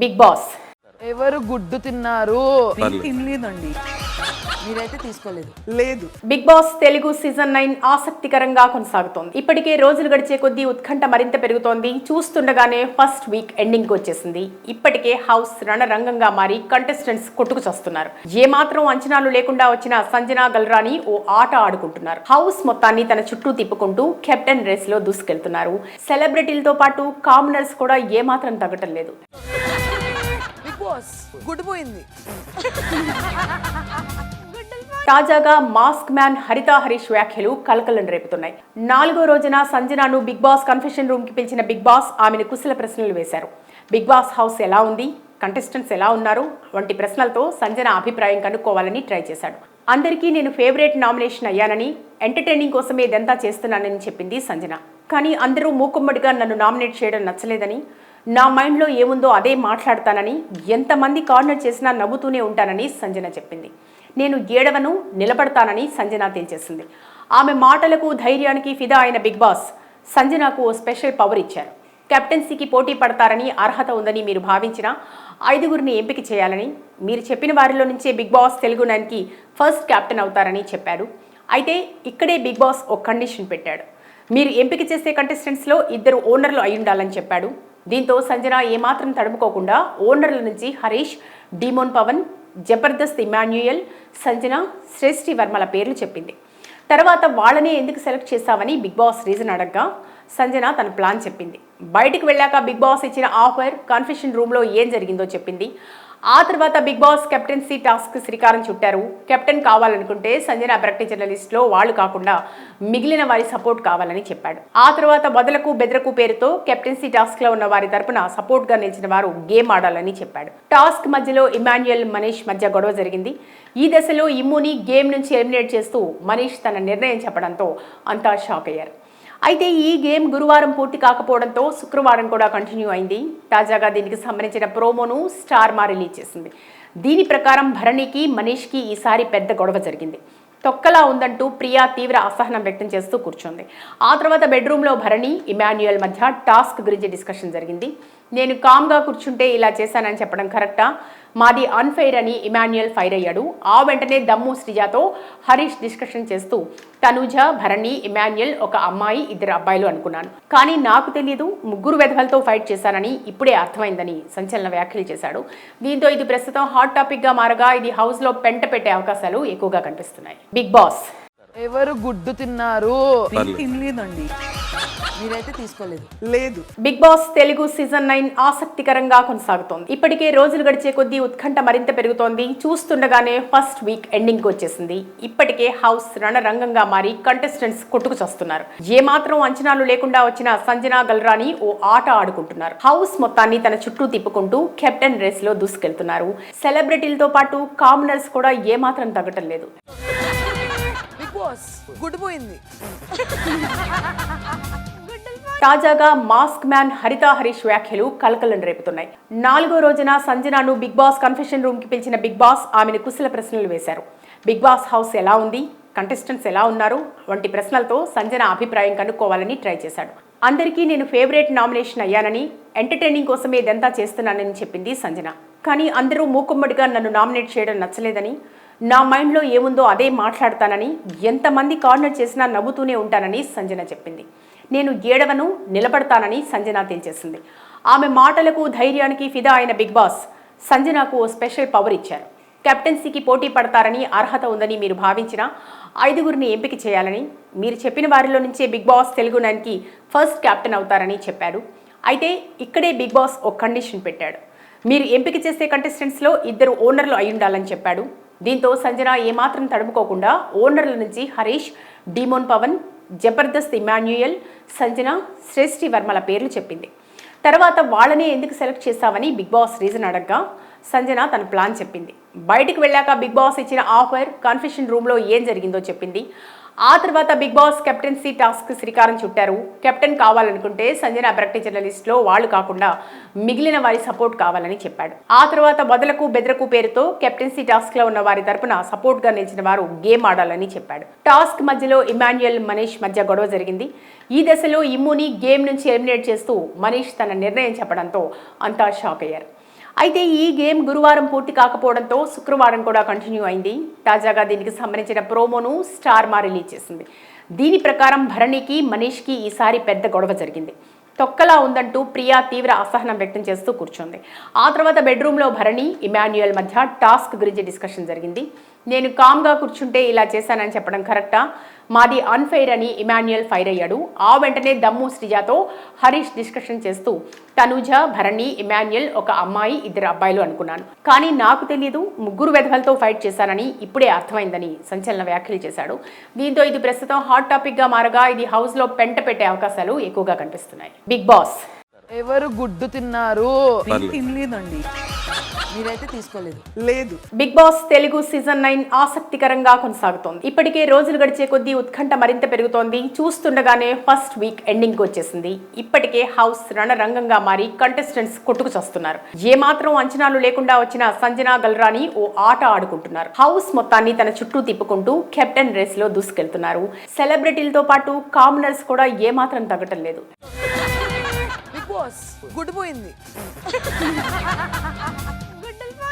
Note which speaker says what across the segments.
Speaker 1: Big boss
Speaker 2: ఎవరు గుడ్డు తిన్నారు?
Speaker 3: తినలేదండి. మీరైతే తీసుకోలేదు.
Speaker 2: లేదు.
Speaker 1: బిగ్ బాస్ తెలుగు సీజన్ 9 ఆసక్తికరంగా కొనసాగుతోంది. ఇప్పటికే రోజులు గడిచే కొద్దీ ఉత్కంఠ మరింత పెరుగుతోంది. చూస్తుండగానే ఫస్ట్ వీక్ ఎండింగ్ వచ్చేసింది. ఇప్పటికే హౌస్ రణరంగంగా మారి కంటెస్టెంట్స్ కొట్టుకు చస్తున్నారు. ఏమాత్రం అంచనాలు లేకుండా వచ్చిన సంజన గల్రాని ఓ ఆట ఆడుకుంటున్నారు. హౌస్ మొత్తాన్ని తన చుట్టూ తిప్పుకుంటూ కెప్టెన్ రేస్ లో దూసుకెళ్తున్నారు. సెలబ్రిటీలతో పాటు కామనర్స్ కూడా ఏమాత్రం తగ్గటం లేదు.
Speaker 2: గుడిపోయింది.
Speaker 1: తాజాగా మాస్క్ మ్యాన్ హరిత హరీష్ వ్యాఖ్యలు కలకలం రేపుతున్నాయి. 4వ రోజున సంజనాను బిగ్ బాస్ కన్ఫెషన్ రూమ్ కి పిలిచిన బిగ్ బాస్ ఆమెను కుశల ప్రశ్నలు వేశారు. బిగ్ బాస్ హౌస్ ఎలా ఉంది, కంటెస్టెంట్స్ ఎలా ఉన్నారు వంటి ప్రశ్నలతో సంజన అభిప్రాయం కనుక్కోవాలని ట్రై చేశాడు. అందరికీ నేను ఫేవరెట్ నామినేషన్ అయ్యానని, ఎంటర్టైనింగ్ కోసమే ఇదంతా చేస్తున్నానని చెప్పింది సంజన. కానీ అందరూ మూకుమ్మడిగా నన్ను నామినేట్ చేయడం నచ్చలేదని, నా మైండ్లో ఏముందో అదే మాట్లాడతానని, ఎంతమంది కార్నర్ చేసినా నవ్వుతూనే ఉంటానని సంజన చెప్పింది. నేను ఏడవను, నిలబడతానని సంజన తేల్చేసింది. ఆమె మాటలకు ధైర్యానికి ఫిదా అయిన బిగ్ బాస్ సంజనకు ఓ స్పెషల్ పవర్ ఇచ్చారు. కెప్టెన్సీకి పోటీ పడతారని, అర్హత ఉందని మీరు భావించిన 5గురిని ఎంపిక చేయాలని, మీరు చెప్పిన వారిలో నుంచే బిగ్ బాస్ తెలుగు 9కి ఫస్ట్ కెప్టెన్ అవుతారని చెప్పారు. అయితే ఇక్కడే బిగ్ బాస్ ఓ కండిషన్ పెట్టాడు. మీరు ఎంపిక చేసే కంటెస్టెంట్స్లో 2 ఓనర్లు అయి ఉండాలని చెప్పాడు. దీంతో సంజన ఏమాత్రం తడుముకోకుండా ఓనర్ల నుంచి హరీష్, డీమోన్ పవన్, జబర్దస్త్ ఇమాన్యుయల్, సంజన, శ్రేష్ఠి వర్మల పేర్లు చెప్పింది. తర్వాత వాళ్ళనే ఎందుకు సెలెక్ట్ చేశావని బిగ్ బాస్ రీజన్ అడగ్గా సంజన తన ప్లాన్ చెప్పింది. బయటకు వెళ్ళాక బిగ్ బాస్ ఇచ్చిన ఆఫర్, కన్ఫెషన్ రూమ్లో ఏం జరిగిందో చెప్పింది. ఆ తర్వాత బిగ్ బాస్ కెప్టెన్సీ టాస్క్ శ్రీకారం చుట్టారు. కెప్టెన్ కావాలనుకుంటే సంజన ప్రకటించిన లిస్టులో వాళ్ళు కాకుండా మిగిలిన వారి సపోర్ట్ కావాలని చెప్పాడు. ఆ తర్వాత మొదలకు బెదరకు పేరుతో కెప్టెన్సీ టాస్క్ లో ఉన్న వారి తరపున సపోర్ట్ గా నిలిచిన వారు గేమ్ ఆడాలని చెప్పాడు. టాస్క్ మధ్యలో ఇమాన్యుయల్, మనీష్ మధ్య గొడవ జరిగింది. ఈ దశలో ఇమ్ముని గేమ్ నుంచి ఎలిమినేట్ చేస్తూ మనీష్ తన నిర్ణయం చెప్పడంతో అంతా షాక్ అయ్యారు. అయితే ఈ గేమ్ గురువారం పూర్తి కాకపోవడంతో శుక్రవారం కూడా కంటిన్యూ అయింది. తాజాగా దీనికి సంబంధించిన ప్రోమోను స్టార్ మా రిలీజ్ చేసింది. దీని ప్రకారం భరణికి, మనీష్కి ఈసారి పెద్ద గొడవ జరిగింది. తొక్కలా ఉందంటూ ప్రియా తీవ్ర అసహనం వ్యక్తం చేస్తూ కూర్చుంది. ఆ తర్వాత బెడ్రూమ్లో భరణి, ఇమాన్యుయల్ మధ్య టాస్క్ గురించి డిస్కషన్ జరిగింది. నేను కామ్గా కూర్చుంటే ఇలా చేశానని చెప్పడం కరెక్టా, మాది అన్ఫెయిర్ అని ఇమాన్యుయల్ ఫైర్ అయ్యాడు. ఆ వెంటనే దమ్ము శ్రీజాతో హరీష్ డిస్కషన్ చేస్తూ తనూజ, భరణి, ఇమాన్యుయల్ ఒక అమ్మాయి, 2 అబ్బాయిలు అనుకున్నాను. కానీ నాకు తెలియదు, 3 వెధవలతో ఫైట్ చేశానని ఇప్పుడే అర్థమైందని సంచలన వ్యాఖ్యలు చేశాడు. దీంతో ఇది ప్రస్తుతం హాట్ టాపిక్ గా మారగా ఇది హౌస్ లో పెంట పెట్టే అవకాశాలు ఎక్కువగా కనిపిస్తున్నాయి. బిగ్ బాస్
Speaker 2: ఎవరు గుడ్డు తిన్నారు?
Speaker 3: తినలేదండి. మీరైతే తీసుకోలేదు.
Speaker 2: లేదు.
Speaker 1: బిగ్ బాస్ తెలుగు సీజన్ 9 ఆసక్తికరంగా కొనసాగుతోంది. ఇప్పటికే రోజులు గడిచే కొద్దీ ఉత్కంఠ మరింత పెరుగుతోంది. చూస్తుండగానే ఫస్ట్ వీక్ ఎండింగ్ వచ్చేసింది. ఇప్పటికే హౌస్ రణరంగంగా మారి కంటెస్టెంట్స్ కొట్టుకు చస్తున్నారు. ఏమాత్రం అంచనాలు లేకుండా వచ్చిన సంజన గల్రాని ఓ ఆట ఆడుకుంటున్నారు. హౌస్ మొత్తాన్ని తన చుట్టూ తిప్పుకుంటూ కెప్టెన్ రేస్ లో దూసుకెళ్తున్నారు. సెలబ్రిటీలతో పాటు కామనర్స్ కూడా ఏమాత్రం తగ్గటం లేదు.
Speaker 2: గుడిపోయింది.
Speaker 1: తాజాగా మాస్క్ మ్యాన్ హరిత హరీష్ వ్యాఖ్యలు కలకలం రేపుతున్నాయి. 4వ రోజున సంజనాను బిగ్ బాస్ కన్ఫెషన్ రూమ్ కి పిలిచిన బిగ్ బాస్ ఆమెను కుశల ప్రశ్నలు వేశారు. బిగ్ బాస్ హౌస్ ఎలా ఉంది, కంటెస్టెంట్స్ ఎలా ఉన్నారు వంటి ప్రశ్నలతో సంజన అభిప్రాయం కనుక్కోవాలని ట్రై చేశాడు. అందరికీ నేను ఫేవరెట్ నామినేషన్ అయ్యానని, ఎంటర్టైనింగ్ కోసమే ఇదంతా చేస్తున్నానని చెప్పింది సంజన. కానీ అందరూ మూకుమ్మడిగా నన్ను నామినేట్ చేయడం నచ్చలేదని, నా మైండ్లో ఏముందో అదే మాట్లాడతానని, ఎంతమంది కార్నర్ చేసినా నవ్వుతూనే ఉంటానని సంజన చెప్పింది. నేను ఏడవను, నిలబడతానని సంజన తేల్చేసింది. ఆమె మాటలకు ధైర్యానికి ఫిదా అయిన బిగ్ బాస్ సంజనకు ఓ స్పెషల్ పవర్ ఇచ్చారు. కెప్టెన్సీకి పోటీ పడతారని, అర్హత ఉందని మీరు భావించిన 5గురిని ఎంపిక చేయాలని, మీరు చెప్పిన వారిలో నుంచే బిగ్ బాస్ తెలుగు 9కి ఫస్ట్ కెప్టెన్ అవుతారని చెప్పారు. అయితే ఇక్కడే బిగ్ బాస్ ఓ కండిషన్ పెట్టాడు. మీరు ఎంపిక చేసే కంటెస్టెంట్స్లో 2 ఓనర్లు అయి ఉండాలని చెప్పాడు. దీంతో సంజన ఏమాత్రం తడుముకోకుండా ఓనర్ల నుంచి హరీష్, డీమోన్ పవన్, జబర్దస్త్ ఇమాన్యుయల్, సంజన, శ్రేష్ఠి వర్మల పేర్లు చెప్పింది. తర్వాత వాళ్ళనే ఎందుకు సెలెక్ట్ చేశావని బిగ్ బాస్ రీజన్ అడగ్గా సంజన తన ప్లాన్ చెప్పింది. బయటకు వెళ్ళాక బిగ్ బాస్ ఇచ్చిన ఆఫర్, కన్ఫెషన్ రూమ్లో ఏం జరిగిందో చెప్పింది. ఆ తర్వాత బిగ్ బాస్ కెప్టెన్సీ టాస్క్ శ్రీకారం చుట్టారు. కెప్టెన్ కావాలనుకుంటే సంజన ప్రకటించిన లిస్టులో వాళ్ళు కాకుండా మిగిలిన వారి సపోర్ట్ కావాలని చెప్పాడు. ఆ తర్వాత మొదలకు బెదరకు పేరుతో కెప్టెన్సీ టాస్క్ లో ఉన్న వారి తరపున సపోర్ట్ గా నిలిచిన వారు గేమ్ ఆడాలని చెప్పాడు. టాస్క్ మధ్యలో ఇమాన్యుయల్, మనీష్ మధ్య గొడవ జరిగింది. ఈ దశలో ఇమ్ముని గేమ్ నుంచి ఎలిమినేట్ చేస్తూ మనీష్ తన నిర్ణయం చెప్పడంతో అంతా షాక్ అయ్యారు. అయితే ఈ గేమ్ గురువారం పూర్తి కాకపోవడంతో శుక్రవారం కూడా కంటిన్యూ అయింది. తాజాగా దీనికి సంబంధించిన ప్రోమోను స్టార్ మా రిలీజ్ చేసింది. దీని ప్రకారం భరణికి మనీష్కి ఈసారి పెద్ద గొడవ జరిగింది. తొక్కలా ఉందంటూ ప్రియా తీవ్ర అసహనం వ్యక్తం చేస్తూ కూర్చుంది. ఆ తర్వాత బెడ్రూమ్లో భరణి ఇమాన్యుయల్ మధ్య టాస్క్ గురించి డిస్కషన్ జరిగింది. నేను కామ్గా కూర్చుంటే ఇలా చేశానని చెప్పడం కరెక్టా, మాది అన్ఫెయిర్ అని ఇమాన్యుయల్ ఫైర్ అయ్యాడు. ఆ వెంటనే దమ్ము శ్రీజాతో హరీష్ డిస్కషన్ చేస్తూ తనుజ, భరణి, ఇమాన్యుయల్ ఒక అమ్మాయి, ఇద్దరు అబ్బాయిలు అనుకున్నాను, కానీ నాకు తెలియదు ముగ్గురు వెధవలతో ఫైట్ చేశానని ఇప్పుడే అర్థమైందని సంచలన వ్యాఖ్యలు చేశాడు. దీంతో ఇది ప్రస్తుతం హాట్ టాపిక్ గా మారగా ఇది హౌస్ లో పెంట పెట్టే అవకాశాలు ఎక్కువగా కనిపిస్తున్నాయి. బిగ్ బాస్
Speaker 2: ఎవరు గుడ్డు తిన్నారు?
Speaker 3: నేను తినలేదండి. మీరైతే తీసుకోలేదు.
Speaker 2: లేదు.
Speaker 1: బిగ్ బాస్ తెలుగు సీజన్ 9 ఆసక్తికరంగా కొనసాగుతోంది. ఇప్పటికే రోజులు గడిచే కొద్దీ ఉత్కంఠ మరింత పెరుగుతోంది. చూస్తుండగానే ఫస్ట్ వీక్ ఎండింగ్ వచ్చేసింది. ఇప్పటికే హౌస్ రణరంగంగా మారి కంటెస్టెంట్స్ కొట్టుకు చస్తున్నారు. ఏమాత్రం అంచనాలు లేకుండా వచ్చిన సంజన గల్రాని ఓ ఆట ఆడుకుంటున్నారు. హౌస్ మొత్తాన్ని తన చుట్టూ తిప్పుకుంటూ కెప్టెన్ రేస్ లో దూసుకెళ్తున్నారు. సెలబ్రిటీలతో పాటు కామనర్స్ కూడా ఏమాత్రం తగ్గటం లేదు.
Speaker 2: బిగ్ బాస్ గుడ్డు పోయింది.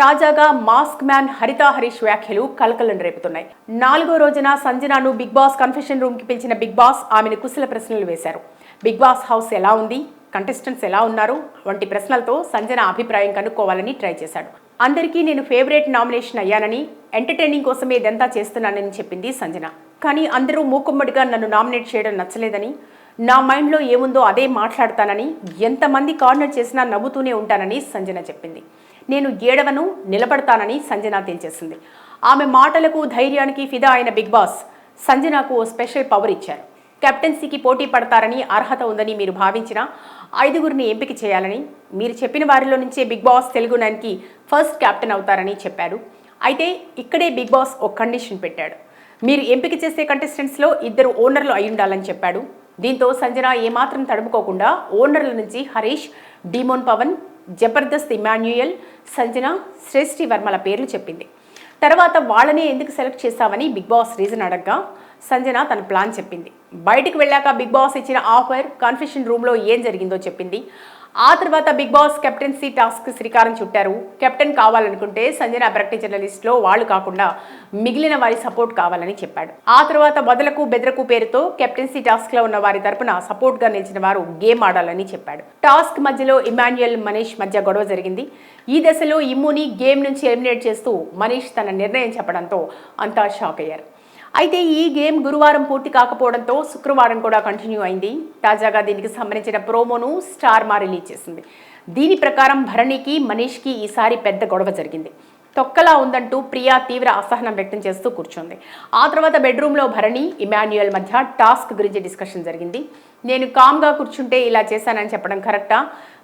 Speaker 1: తాజాగా మాస్క్ మ్యాన్ హరిత హరీష్ వ్యాఖ్యలు కలకలం రేపుతున్నాయి. 4వ రోజున సంజనాను బిగ్ బాస్ కన్ఫెషన్ రూమ్ కి పిలిచిన బిగ్ బాస్ ఆమెను కుశల ప్రశ్నలు వేశారు. బిగ్ బాస్ హౌస్ ఎలా ఉంది, కంటెస్టెంట్స్ ఎలా ఉన్నారు వంటి ప్రశ్నలతో సంజన అభిప్రాయం కనుక్కోవాలని ట్రై చేశాడు. అందరికీ నేను ఫేవరెట్ నామినేషన్ అయ్యానని, ఎంటర్టైనింగ్ కోసమే ఇదంతా చేస్తున్నానని చెప్పింది సంజన. కానీ అందరూ మూకుమ్మడిగా నన్ను నామినేట్ చేయడం నచ్చలేదని, నా మైండ్లో ఏముందో అదే మాట్లాడతానని, ఎంతమంది కార్నర్ చేసినా నవ్వుతూనే ఉంటానని సంజన చెప్పింది. నేను ఏడవను, నిలబడతానని సంజన తేల్చేసింది. ఆమె మాటలకు ధైర్యానికి ఫిదా అయిన బిగ్ బాస్ సంజనకు ఓ స్పెషల్ పవర్ ఇచ్చారు. కెప్టెన్సీకి పోటీ పడతారని, అర్హత ఉందని మీరు భావించిన 5గురిని ఎంపిక చేయాలని, మీరు చెప్పిన వారిలో నుంచే బిగ్ బాస్ తెలుగు 9కి ఫస్ట్ కెప్టెన్ అవుతారని చెప్పారు. అయితే ఇక్కడే బిగ్ బాస్ ఒక కండిషన్ పెట్టాడు. మీరు ఎంపిక చేసే కంటెస్టెంట్స్లో 2 ఓనర్లు అయి ఉండాలని చెప్పాడు. దీంతో సంజన ఏమాత్రం తడుముకోకుండా ఓనర్ల నుంచి హరీష్, డీమోన్ పవన్, జబర్దస్త్ ఇమాన్యుయల్, సంజన, శ్రేష్ఠి వర్మల పేర్లు చెప్పింది. తర్వాత వాళ్ళనే ఎందుకు సెలెక్ట్ చేశామని బిగ్ బాస్ రీజన్ అడగ్గా సంజన తన ప్లాన్ చెప్పింది. బయటకు వెళ్ళాక బిగ్ బాస్ ఇచ్చిన ఆఫర్, కన్ఫెషన్ రూమ్లో ఏం జరిగిందో చెప్పింది. ఆ తర్వాత బిగ్ బాస్ కెప్టెన్సీ టాస్క్ శ్రీకారం చుట్టారు. కెప్టెన్ కావాలనుకుంటే సంజన ప్రకటించిన లిస్టులో వాళ్ళు కాకుండా మిగిలిన వారి సపోర్ట్ కావాలని చెప్పాడు. ఆ తర్వాత వదలకు బెదరకు పేరుతో కెప్టెన్సీ టాస్క్ లో ఉన్న వారి తరపున సపోర్ట్ గా నిలిచిన వారు గేమ్ ఆడాలని చెప్పాడు. టాస్క్ మధ్యలో ఇమాన్యుయల్, మనీష్ మధ్య గొడవ జరిగింది. ఈ దశలో ఇమ్ముని గేమ్ నుంచి ఎలిమినేట్ చేస్తూ మనీష్ తన నిర్ణయం చెప్పడంతో అంతా షాక్ అయ్యారు. అయితే ఈ గేమ్ గురువారం పూర్తి కాకపోవడంతో శుక్రవారం కూడా కంటిన్యూ అయింది. తాజాగా దీనికి సంబంధించిన ప్రోమోను స్టార్ మా రిలీజ్ చేసింది. దీని ప్రకారం భరణికి, మనీష్కి ఈసారి పెద్ద గొడవ జరిగింది. తొక్కలా ఉందంటూ ప్రియా తీవ్ర అసహనం వ్యక్తం చేస్తూ కూర్చుంది. ఆ తర్వాత బెడ్రూమ్లో భరణి, ఇమాన్యుయల్ మధ్య టాస్క్ గురించి డిస్కషన్ జరిగింది. నేను కామ్గా కూర్చుంటే ఇలా చేశానని చెప్పడం కరెక్టా,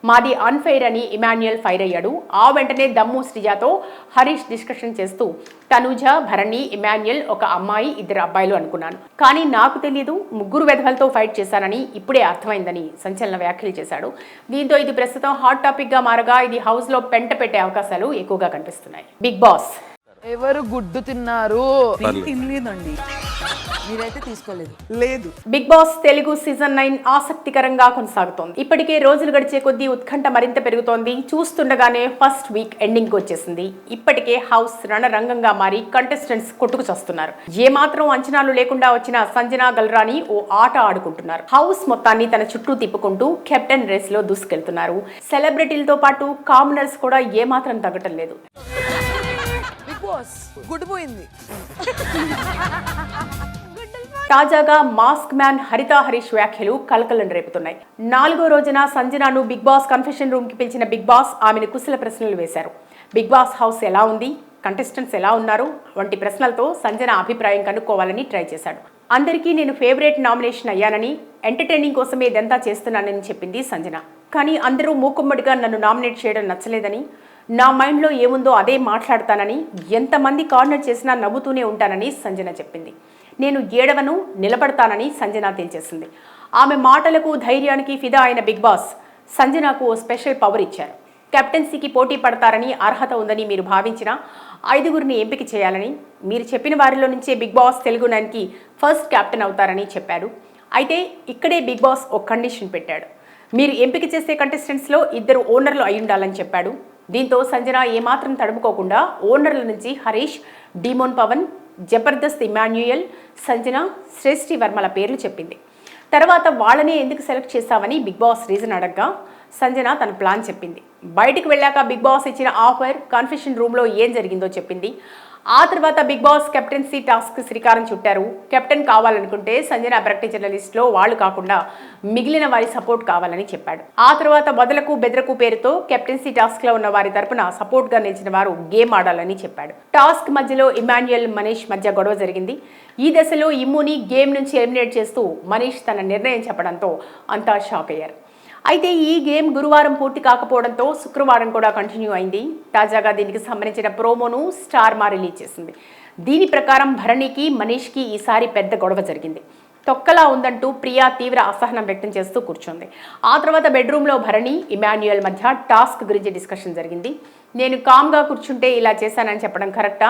Speaker 1: మాది అన్ఫెయిర్ అని ఇమాన్యుయల్ ఫైర్ అయ్యాడు. ఆ వెంటనే దమ్ము శ్రీజాతో హరీష్ డిస్కషన్ చేస్తూ తనుజ, భరణి, ఇమాన్యుయల్ ఒక అమ్మాయి, 2 అబ్బాయిలు అనుకున్నాను, కానీ నాకు తెలియదు ముగ్గురు వెధవలతో ఫైట్ చేశానని ఇప్పుడే అర్థమైందని సంచలన వ్యాఖ్యలు చేశాడు. దీంతో ఇది ప్రస్తుతం హాట్ టాపిక్ గా మారగా ఇది హౌస్ లో పెంట పెట్టే అవకాశాలు ఎక్కువగా కనిపిస్తున్నాయి. బిగ్ బాస్
Speaker 2: ఎవరు గుడ్డు తిన్నారు?
Speaker 3: నేను తినలేదండి. మీరైతే తీసుకోలేదు.
Speaker 2: లేదు.
Speaker 1: బిగ్ బాస్ తెలుగు సీజన్ 9 ఆసక్తికరంగా కొనసాగుతోంది. ఇప్పటికే రోజులు గడిచే కొద్దీ ఉత్కంఠ మరింత పెరుగుతోంది. చూస్తుండగానే ఫస్ట్ వీక్ ఎండింగ్ వచ్చేసింది. ఇప్పటికే హౌస్ రణరంగంగా మారి కంటెస్టెంట్స్ కొట్టుకు చస్తున్నారు. ఏమాత్రం అంచనాలు లేకుండా వచ్చిన సంజన గల్రాని ఓ ఆట ఆడుకుంటున్నారు. హౌస్ మొత్తాన్ని తన చుట్టూ తిప్పుకుంటూ కెప్టెన్ రేస్ లో దూసుకెళ్తున్నారు. సెలబ్రిటీలతో పాటు కామనర్స్ కూడా ఏమాత్రం తగ్గటం లేదు.
Speaker 2: బిగ్ బాస్ గుడ్డు పోయింది.
Speaker 1: తాజాగా మాస్క్ మ్యాన్ హరిత హరీష్ వ్యాఖ్యలు కలకలం రేపుతున్నాయి. 4వ రోజున సంజనాను బిగ్ బాస్ కన్ఫెషన్ రూమ్ కి పిలిచిన బిగ్ బాస్ ఆమెను కుశల ప్రశ్నలు వేశారు. బిగ్ బాస్ హౌస్ ఎలా ఉంది, కంటెస్టెంట్స్ ఎలా ఉన్నారు వంటి ప్రశ్నలతో సంజన అభిప్రాయం కనుక్కోవాలని ట్రై చేశాడు. అందరికీ నేను ఫేవరెట్ నామినేషన్ అయ్యానని, ఎంటర్టైనింగ్ కోసమే ఇదంతా చేస్తున్నానని చెప్పింది సంజన. కానీ అందరూ మూకుమ్మడిగా నన్ను నామినేట్ చేయడం నచ్చలేదని, నా మైండ్లో ఏముందో అదే మాట్లాడతానని, ఎంతమంది కార్నర్ చేసినా నవ్వుతూనే ఉంటానని సంజన చెప్పింది. నేను ఏడవను, నిలబడతానని సంజన తేల్చేసింది. ఆమె మాటలకు ధైర్యానికి ఫిదా అయిన బిగ్ బాస్ సంజనకు ఓ స్పెషల్ పవర్ ఇచ్చారు. కెప్టెన్సీకి పోటీ పడతారని, అర్హత ఉందని మీరు భావించిన 5గురిని ఎంపిక చేయాలని, మీరు చెప్పిన వారిలో నుంచే బిగ్ బాస్ తెలుగు 9కి ఫస్ట్ కెప్టెన్ అవుతారని చెప్పారు. అయితే ఇక్కడే బిగ్ బాస్ ఒక కండిషన్ పెట్టాడు. మీరు ఎంపిక చేసే కంటెస్టెంట్స్లో 2 ఓనర్లు అయి ఉండాలని చెప్పాడు. దీంతో సంజన ఏమాత్రం తడుముకోకుండా ఓనర్ల నుంచి హరీష్, డీమోన్ పవన్, జబర్దస్త్ ఇమాన్యుయల్, సంజన, శ్రేష్ఠి వర్మల పేర్లు చెప్పింది. తర్వాత వాళ్ళనే ఎందుకు సెలెక్ట్ చేశావని బిగ్ బాస్ రీజన్ అడగ్గా సంజన తన ప్లాన్ చెప్పింది. బయటికి వెళ్ళాక బిగ్ బాస్ ఇచ్చిన ఆఫర్, కన్ఫెషన్ రూమ్లో ఏం జరిగిందో చెప్పింది. ఆ తర్వాత బిగ్ బాస్ కెప్టెన్సీ టాస్క్ శ్రీకారం చుట్టారు. కెప్టెన్ కావాలనుకుంటే సంజన ప్రకటించిన లిస్టులో వాళ్ళు కాకుండా మిగిలిన వారి సపోర్ట్ కావాలని చెప్పాడు. ఆ తర్వాత వదలకు బెదరకు పేరుతో కెప్టెన్సీ టాస్క్ లో ఉన్న వారి తరపున సపోర్ట్ గా నిలిచిన వారు గేమ్ ఆడాలని చెప్పాడు. టాస్క్ మధ్యలో ఇమాన్యుయల్, మనీష్ మధ్య గొడవ జరిగింది. ఈ దశలో ఇమ్ముని గేమ్ నుంచి ఎలిమినేట్ చేస్తూ మనీష్ తన నిర్ణయం చెప్పడంతో అంతా షాక్ అయ్యారు. అయితే ఈ గేమ్ గురువారం పూర్తి కాకపోవడంతో శుక్రవారం కూడా కంటిన్యూ అయింది. తాజాగా దీనికి సంబంధించిన ప్రోమోను స్టార్ మా రిలీజ్ చేసింది. దీని ప్రకారం భరణికి, మనీష్కి ఈసారి పెద్ద గొడవ జరిగింది. తొక్కలా ఉందంటూ ప్రియా తీవ్ర అసహనం వ్యక్తం చేస్తూ కూర్చుంది. ఆ తర్వాత బెడ్రూమ్లో భరణి, ఇమాన్యుయల్ మధ్య టాస్క్ గురించి డిస్కషన్ జరిగింది. నేను కామ్గా కూర్చుంటే ఇలా చేశానని చెప్పడం కరెక్టా?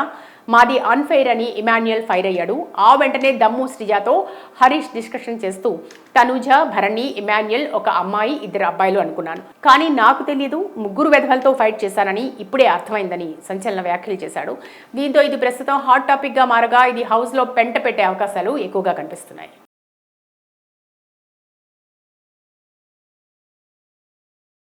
Speaker 1: మాది అన్ఫెయిర్ అని ఇమాన్యుయల్ ఫైర్ అయ్యాడు. ఆ వెంటనే దమ్ము శ్రీజాతో హరీష్ డిస్కషన్ చేస్తూ తనుజ, భరణి, ఇమాన్యుయల్ ఒక అమ్మాయి, 2 అబ్బాయిలు అనుకున్నాను. కానీ నాకు తెలియదు, 3 వెధవలతో ఫైట్ చేశానని ఇప్పుడే అర్థమైందని సంచలన వ్యాఖ్యలు చేశాడు. దీంతో ఇది ప్రస్తుతం హాట్ టాపిక్గా మారగా ఇది హౌస్లో పెంట పెట్టే అవకాశాలు ఎక్కువగా కనిపిస్తున్నాయి.